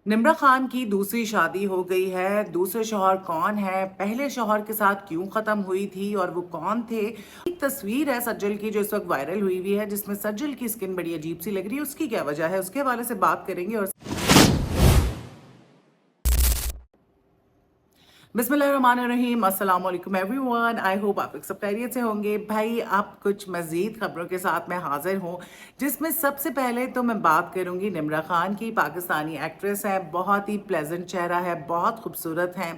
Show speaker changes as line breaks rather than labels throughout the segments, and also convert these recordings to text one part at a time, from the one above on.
निम्रा खान की दूसरी शादी हो गई है। दूसरे शौहर कौन है, पहले शौहर के साथ क्यों खत्म हुई थी और वो कौन थे। एक तस्वीर है सज्जल की जो इस वक्त वायरल हुई हुई है, जिसमें सज्जल की स्किन बड़ी अजीब सी लग रही है। उसकी क्या वजह है, उसके हवाले से बात करेंगे। और बिस्मिल्लाहिर्रहमानिर्रहीम, अस्सलाम वालेकुम एवरीवन। आई होप आप लोग सब खैरियत से होंगे। भाई, आप कुछ मज़ीद खबरों के साथ मैं हाजिर हूँ, जिसमें सबसे पहले तो मैं बात करूँगी निम्रा खान की। पाकिस्तानी एक्ट्रेस है, बहुत ही प्लेजेंट चेहरा है, बहुत खूबसूरत हैं।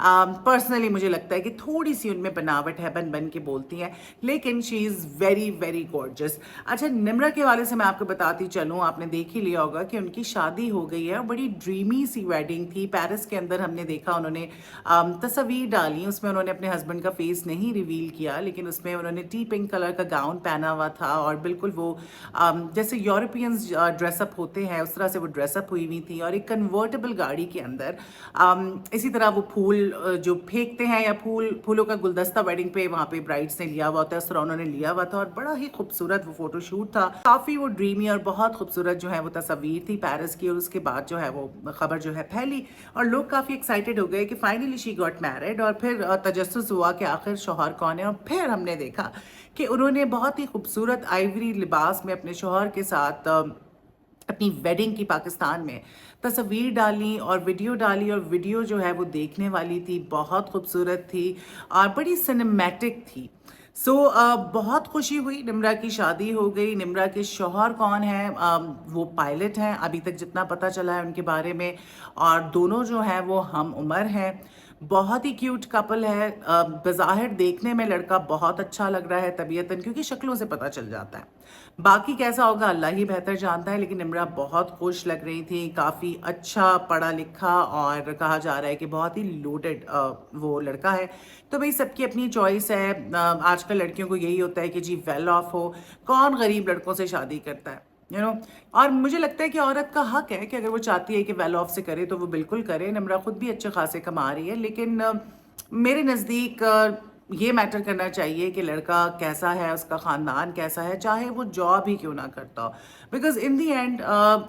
पर्सनली मुझे लगता है कि थोड़ी सी उनमें बनावट है, बन बन के बोलती हैं, लेकिन she is very very gorgeous. अच्छा, निम्रा के हवाले से मैं आपको बताती चलूँ, आपने देख ही लिया होगा कि उनकी शादी हो गई है और बड़ी ड्रीमी सी वेडिंग थी। पेरिस के अंदर हमने देखा, उन्होंने तस्वीर डाली, उसमें उन्होंने अपने हस्बैंड का फेस नहीं रिवील किया, लेकिन उसमें उन्होंने टी पिंक कलर का गाउन पहना हुआ था और बिल्कुल वो जैसे यूरोपियंस ड्रेसअप होते हैं उस तरह से वो ड्रेसअप हुई हुई थी, और एक कन्वर्टेबल गाड़ी के अंदर इसी तरह वो फूल जो फेंकते हैं, या फूलों का गुलदस्ता वेडिंग पे वहाँ पे ब्राइड्स ने लिया हुआ होता है, उस तरह उन्होंने लिया हुआ था और बड़ा ही खूबसूरत वो फोटोशूट था। काफ़ी वो ड्रीमी और बहुत खूबसूरत जो है वो तस्वीर थी पेरिस की। और उसके बाद जो है वो खबर जो है फैली और लोग काफ़ी एक्साइटेड हो गए कि फाइनली शी गॉट मैरिड। और फिर तजस्सुस हुआ कि आखिर शौहर कौन है, और फिर हमने देखा कि उन्होंने बहुत ही खूबसूरत आइवरी लिबास में अपने शौहर के साथ अपनी वेडिंग की पाकिस्तान में तस्वीर डाली और वीडियो डाली। और वीडियो जो है वो देखने वाली थी, बहुत खूबसूरत थी और बड़ी सिनेमैटिक थी। बहुत खुशी हुई, निम्रा की शादी हो गई। निम्रा के शौहर कौन है, वो पायलट हैं अभी तक जितना पता चला है उनके बारे में, और दोनों जो हैं वो हम उम्र हैं। बहुत ही क्यूट कपल है। बज़ाहिर देखने में लड़का बहुत अच्छा लग रहा है तबीयतन, क्योंकि शक्लों से पता चल जाता है। बाकी कैसा होगा अल्लाह ही बेहतर जानता है, लेकिन निम्रा बहुत खुश लग रही थी, काफ़ी अच्छा पढ़ा लिखा, और कहा जा रहा है कि बहुत ही लोडेड वो लड़का है। तो भाई, सबकी अपनी चॉइस है। आजकल लड़कियों को यही होता है कि जी वेल ऑफ हो, कौन गरीब लड़कों से शादी करता है, यू नो। और मुझे लगता है कि औरत का हक है कि अगर वो चाहती है कि वेल ऑफ से करे तो वो बिल्कुल करे। निम्रा खुद भी अच्छे खासे कमा रही है, लेकिन मेरे नज़दीक ये मैटर करना चाहिए कि लड़का कैसा है, उसका ख़ानदान कैसा है, चाहे वो जॉब ही क्यों ना करता हो। बिकॉज इन दी एंड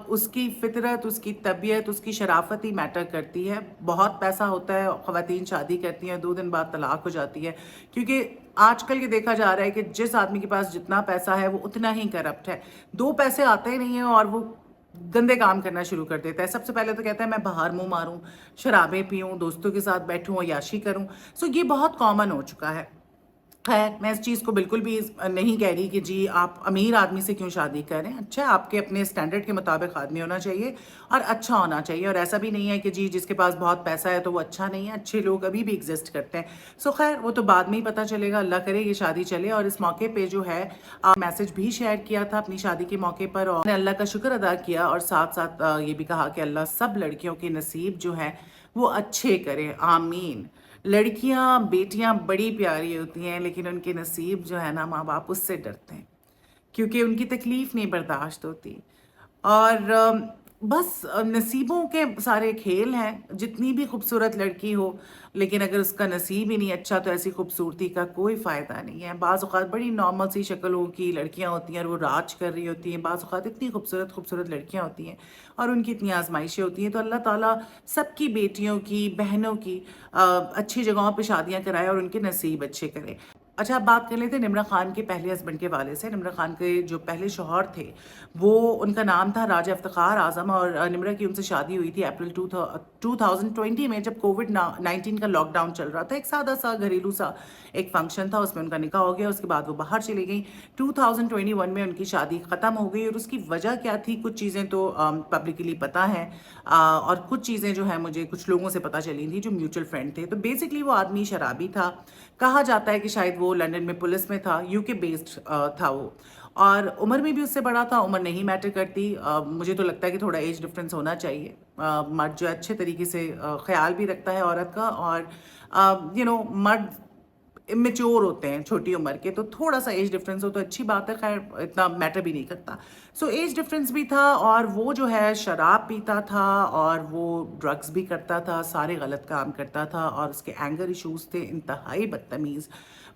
उसकी फितरत, उसकी तबीयत, उसकी शराफत ही मैटर करती है। बहुत पैसा होता है, ख़वातीन शादी करती हैं, 2 दिन बाद तलाक हो जाती है, क्योंकि आजकल ये देखा जा रहा है कि जिस आदमी के पास जितना पैसा है वो उतना ही करप्ट है। 2 पैसे आते ही नहीं हैं और वो गंदे काम करना शुरू कर देता है। सबसे पहले तो कहता है मैं बाहर मुंह मारूं, शराबें पीऊं, दोस्तों के साथ बैठूं, अय्याशी करूं। ये बहुत कॉमन हो चुका है। खैर, मैं इस चीज़ को बिल्कुल भी नहीं कह रही कि जी आप अमीर आदमी से क्यों शादी करें। अच्छा, आपके अपने स्टैंडर्ड के मुताबिक आदमी होना चाहिए और अच्छा होना चाहिए। और ऐसा भी नहीं है कि जी जिसके पास बहुत पैसा है तो वो अच्छा नहीं है, अच्छे लोग अभी भी एग्जिस्ट करते हैं। खैर, वो तो बाद में ही पता चलेगा, अल्लाह करे ये शादी चले। और इस मौके पे जो है मैसेज भी शेयर किया था अपनी शादी के मौके पर, और मैंने अल्लाह का शुक्र अदा किया, और साथ साथ ये भी कहा कि अल्लाह सब लड़कियों के नसीब जो है वो अच्छे करे, आमीन। लड़कियां बेटियां बड़ी प्यारी होती हैं, लेकिन उनके नसीब जो है ना, माँ बाप उससे डरते हैं, क्योंकि उनकी तकलीफ नहीं बर्दाश्त होती। और बस नसीबों के सारे खेल हैं। जितनी भी खूबसूरत लड़की हो, लेकिन अगर उसका नसीब ही नहीं अच्छा तो ऐसी खूबसूरती का कोई फ़ायदा नहीं है। बाज़ औक़ात बड़ी नॉर्मल सी शक्लों की लड़कियां होती हैं और वो राज कर रही होती हैं। बाज़ औक़ात इतनी खूबसूरत खूबसूरत लड़कियां होती हैं और उनकी इतनी आजमाइशें होती हैं। तो अल्लाह ताला सबकी बेटियों की, बहनों की अच्छी जगहों पे शादियां कराए और उनके नसीब अच्छे करे। अच्छा, अब बात कर लेते हैं निम्रा खान के पहले हस्बैंड के वाले से। निम्रा खान के जो पहले शौहर थे, वो उनका नाम था राजा इफ्तिखार आज़म, और निम्रा की उनसे शादी हुई थी अप्रैल 2020 में, जब कोविड-19 का लॉकडाउन चल रहा था। एक सादा सा घरेलू सा एक फंक्शन था, उसमें उनका निकाह हो गया। उसके बाद वो बाहर चली गई। 2021 में उनकी शादी ख़त्म हो गई, और उसकी वजह क्या थी, कुछ चीज़ें तो पब्लिकली पता हैं, और कुछ चीज़ें जो है मुझे कुछ लोगों से पता चली थी जो म्यूचुअल फ्रेंड थे। तो बेसिकली वो आदमी शराबी था। कहा जाता है कि शायद वो लंदन में पुलिस में था, यूके बेस्ड था वो, और उम्र में भी उससे बड़ा था। उम्र नहीं मैटर करती। मुझे तो लगता है कि थोड़ा एज डिफरेंस होना चाहिए। मर्द जो है अच्छे तरीके से ख्याल भी रखता है औरत का, और मर्द इमेच्योर होते हैं छोटी उम्र के, तो थोड़ा सा एज डिफरेंस हो तो अच्छी बात है, खैर इतना मैटर भी नहीं करता। सो एज डिफरेंस भी था, और वो जो है शराब पीता था और वो ड्रग्स भी करता था, सारे गलत काम करता था, और उसके एंगर इश्यूज थे, इंतहाई बदतमीज़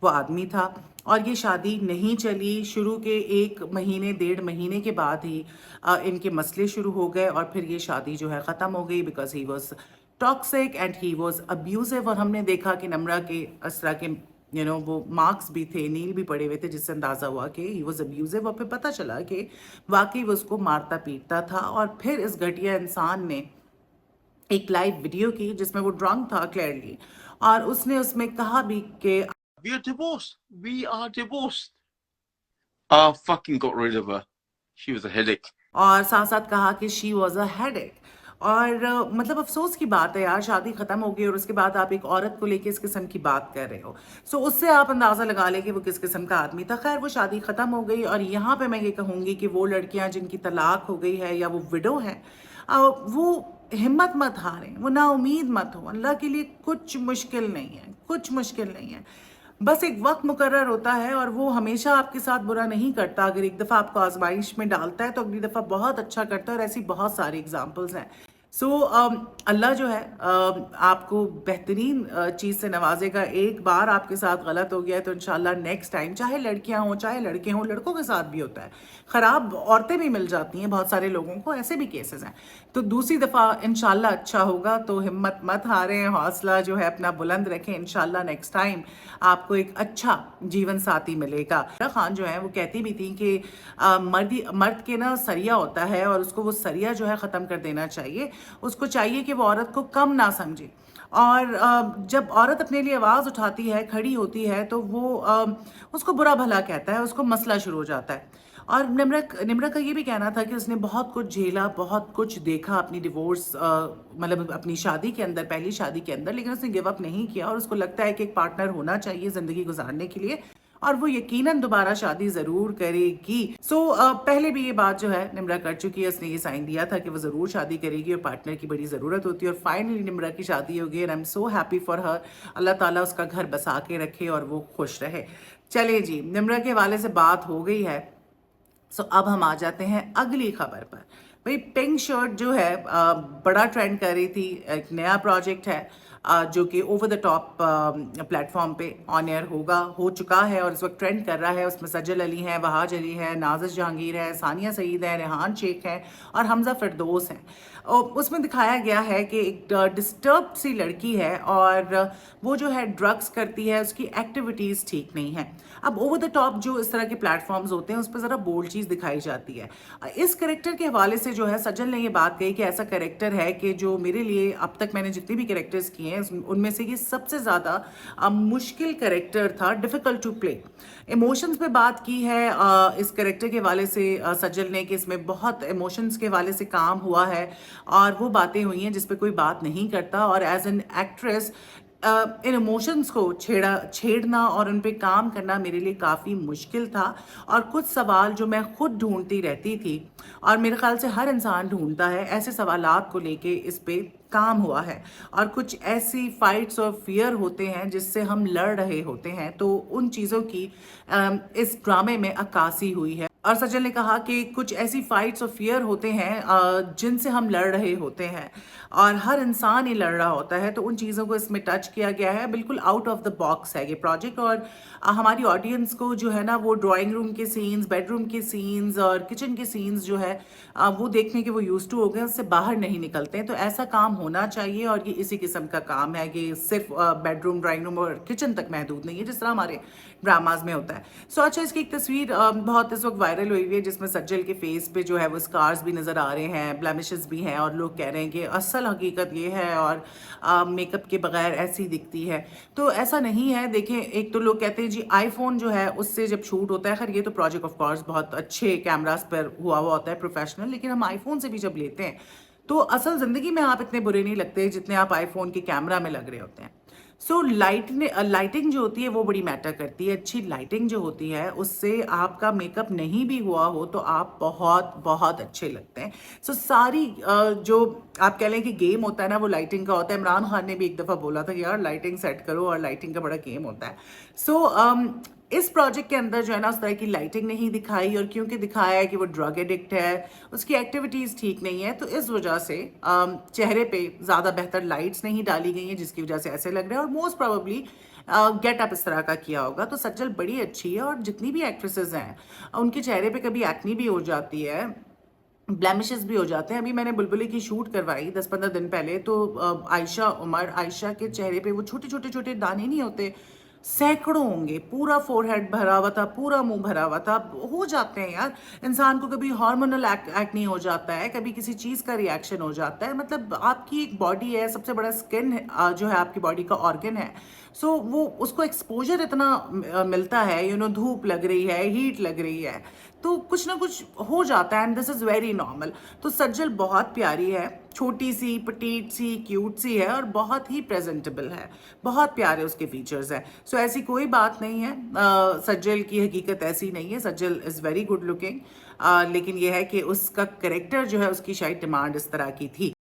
वो आदमी था। और ये शादी नहीं चली, शुरू के 1 महीने 1.5 महीने के बाद ही इनके मसले शुरू हो गए, और फिर ये शादी जो है ख़त्म हो गई, because he was toxic and he was abusive. और हमने देखा कि नम्रा के इस तरह के वो मार्क्स भी थे, नील भी पड़े हुए थे, जिससे अंदाज़ा हुआ कि ही वॉज अब्यूजिव। और फिर पता चला कि वाकई वो उसको मारता पीटता था। और फिर इस घटिया इंसान ने एक लाइव वीडियो की जिसमें वो ड्रंक था क्लियरली, और उसने उसमें कहा भी कि
We are divorced. We are divorced. I fucking got rid of her. She was a headache.
और साथ साथ कहा कि शी वॉज अ हेडेक। और मतलब अफसोस की बात है यार, शादी ख़त्म हो गई और उसके बाद आप एक औरत को लेके इस किस्म की बात कर रहे हो। सो उससे आप अंदाज़ा लगा लें कि वो किस किस्म का आदमी था। खैर वो शादी ख़त्म हो गई, और यहाँ पे मैं ये कहूँगी कि वो लड़कियाँ जिनकी तलाक हो गई है या वो विडो हैं, वो हिम्मत मत हारें, वो नाउमीद मत हो। अल्लाह के लिए कुछ मुश्किल नहीं है, कुछ मुश्किल नहीं है। बस एक वक्त मुकर्रर होता है, और वो हमेशा आपके साथ बुरा नहीं करता। अगर एक दफ़ा आपको आजमाइश में डालता है तो अगली दफ़ा बहुत अच्छा करता है, और ऐसी बहुत सारी एग्जांपल्स हैं। सो अल्लाह जो है आपको बेहतरीन चीज़ से नवाजेगा। एक बार आपके साथ गलत हो गया है तो इंशाल्लाह नेक्स्ट टाइम, चाहे लड़कियां हों चाहे लड़के हों, लड़कों के साथ भी होता है, ख़राब औरतें भी मिल जाती हैं बहुत सारे लोगों को, ऐसे भी केसेस हैं। तो दूसरी दफ़ा इंशाल्लाह अच्छा होगा। तो हिम्मत मत हारें, हौसला जो है अपना बुलंद रखें। इंशाल्लाह नेक्स्ट टाइम आपको एक अच्छा जीवन साथी मिलेगा। खान जो है वो कहती भी थी कि मर्द के ना सरिया होता है, और उसको वो सरिया जो है ख़त्म कर देना चाहिए। उसको चाहिए कि वो औरत को कम ना समझे, और जब औरत अपने लिए आवाज़ उठाती है, खड़ी होती है, तो वो उसको बुरा भला कहता है, उसको मसला शुरू हो जाता है। और निम्रा का ये भी कहना था कि उसने बहुत कुछ झेला, बहुत कुछ देखा अपनी डिवोर्स मतलब अपनी शादी के अंदर, पहली शादी के अंदर, लेकिन उसने गिव अप नहीं किया, और उसको लगता है कि एक पार्टनर होना चाहिए ज़िंदगी गुजारने के लिए, और वो यकीनन दोबारा शादी ज़रूर करेगी। सो पहले भी ये बात जो है निम्रा कर चुकी है, उसने ये साइन दिया था कि वो ज़रूर शादी करेगी और पार्टनर की बड़ी ज़रूरत होती है, और फाइनली निम्रा की शादी हो गई, and I am so happy for her. Allah ताला उसका घर बसा के रखे और वो खुश रहे। चले जी, निम्रा के हवाले से बात हो गई है। सो अब हम आ जाते हैं अगली खबर पर। भाई पिंक शर्ट जो है बड़ा ट्रेंड कर रही थी। एक नया प्रोजेक्ट है जो कि ओवर द टॉप प्लेटफॉर्म पे ऑन एयर हो चुका है, और इस वक्त ट्रेंड कर रहा है। उसमें सज्जल अली है, वहाज अली है, नाजिश जहांगीर है, सानिया सईद है, रेहान शेख है, और हमजा फिरदौस हैं। उसमें दिखाया गया है कि एक डिस्टर्ब सी लड़की है, और वो जो है ड्रग्स करती है, उसकी एक्टिविटीज़ ठीक नहीं है। अब ओवर द टॉप जो इस तरह के प्लेटफॉर्म्स होते हैं, उस पर ज़रा बोल्ड चीज़ दिखाई जाती है। इस करेक्टर के हवाले से जो है सज्जल ने ये बात कही कि ऐसा करेक्टर है कि जो मेरे लिए अब तक मैंने जितने भी करेक्टर्स किए हैं उनमें से ये सबसे ज़्यादा मुश्किल करेक्टर था, डिफ़िकल्ट टू प्ले। इमोशंस पे बात की है इस करेक्टर के हवाले से सज्जल ने, कि इसमें बहुत इमोशंस के हवाले से काम हुआ है, और वो बातें हुई हैं जिस पे कोई बात नहीं करता। और as an actress in emotions को छेड़ना और उन पे काम करना मेरे लिए काफ़ी मुश्किल था, और कुछ सवाल जो मैं खुद ढूंढती रहती थी, और मेरे ख्याल से हर इंसान ढूंढता है, ऐसे सवालात को लेके इस पे काम हुआ है। और कुछ ऐसी फाइट्स और फियर होते हैं जिससे हम लड़ रहे होते हैं, तो उन चीज़ों की इस ड्रामे में अक्कासी हुई है। और सज्जल ने कहा कि कुछ ऐसी फाइट्स और फियर होते हैं जिनसे हम लड़ रहे होते हैं, और हर इंसान ही लड़ रहा होता है, तो उन चीज़ों को इसमें टच किया गया है। बिल्कुल आउट ऑफ द बॉक्स है ये प्रोजेक्ट, और हमारी ऑडियंस को जो है ना, वो ड्राइंग रूम के सीन्स, बेडरूम के सीन्स और किचन के सीन्स जो है वो देखने के वो यूज टू हो गए, उससे बाहर नहीं निकलते हैं। तो ऐसा काम होना चाहिए, और ये इसी किस्म का काम है कि सिर्फ बेडरूम, ड्राइंग रूम और किचन तक महदूद नहीं है, जिस तरह हमारे ड्रामाज में होता है। सो अच्छा, इसकी एक तस्वीर बहुत इस वक्त वायरल हुई हुई है, जिसमें सज्जल के फेस पे जो है वो स्कार्स भी नज़र आ रहे हैं, ब्लेमिशेस भी हैं, और लोग कह रहे हैं कि असल हकीकत ये है, और मेकअप के बगैर ऐसी दिखती है। तो ऐसा नहीं है। देखें, एक तो लोग कहते हैं जी आईफोन जो है उससे जब शूट होता है, खैर ये तो प्रोजेक्ट ऑफ कोर्स बहुत अच्छे कैमरास पर हुआ होता है, प्रोफेशनल, लेकिन हम आईफोन से भी जब लेते हैं तो असल ज़िंदगी में आप इतने बुरे नहीं लगते जितने आप आईफोन के कैमरा में लग रहे होते हैं। सो लाइटिंग जो होती है वो बड़ी मैटर करती है। अच्छी लाइटिंग जो होती है उससे आपका मेकअप नहीं भी हुआ हो तो आप बहुत बहुत अच्छे लगते हैं। सो सारी जो आप कह लें कि गेम होता है ना वो लाइटिंग का होता है। इमरान खान ने भी एक दफ़ा बोला था कि यार लाइटिंग सेट करो, और लाइटिंग का बड़ा गेम होता है। सो इस प्रोजेक्ट के अंदर जो है ना उस तरह की लाइटिंग नहीं दिखाई, और क्योंकि दिखाया है कि वो ड्रग एडिक्ट है, उसकी एक्टिविटीज़ ठीक नहीं है, तो इस वजह से चेहरे पे ज़्यादा बेहतर लाइट्स नहीं डाली गई हैं, जिसकी वजह से ऐसे लग रहा है। और मोस्ट प्रोबेबली गेट अप इस तरह का किया होगा। तो सज्जल बड़ी अच्छी है, और जितनी भी एक्ट्रेसेस हैं उनके चेहरे पे कभी एक्नी भी हो जाती है, ब्लैमिशेस भी हो जाते हैं। अभी मैंने बुलबुली की शूट करवाई 10-15 दिन पहले, तो आयशा के चेहरे पे वो छोटे छोटे छोटे दाने नहीं होते, सैकड़ों होंगे, पूरा फोरहेड भरा हुआ था, पूरा मुंह भरा हुआ था। हो जाते हैं यार, इंसान को कभी हार्मोनल एक्ने हो जाता है, कभी किसी चीज़ का रिएक्शन हो जाता है। मतलब आपकी एक बॉडी है, सबसे बड़ा स्किन जो है आपकी बॉडी का ऑर्गन है। सो वो उसको एक्सपोजर इतना मिलता है, धूप लग रही है, हीट लग रही है, तो कुछ ना कुछ हो जाता है, and this is very normal. तो सज्जल बहुत प्यारी है, छोटी सी, पटीट सी, क्यूट सी है, और बहुत ही प्रेजेंटेबल है, बहुत प्यारे उसके फीचर्स हैं। सो ऐसी कोई बात नहीं है, सज्जल की हकीकत ऐसी नहीं है, सज्जल इज़ वेरी गुड लुकिंग। लेकिन ये है कि उसका करेक्टर जो है, उसकी शायद डिमांड इस तरह की थी।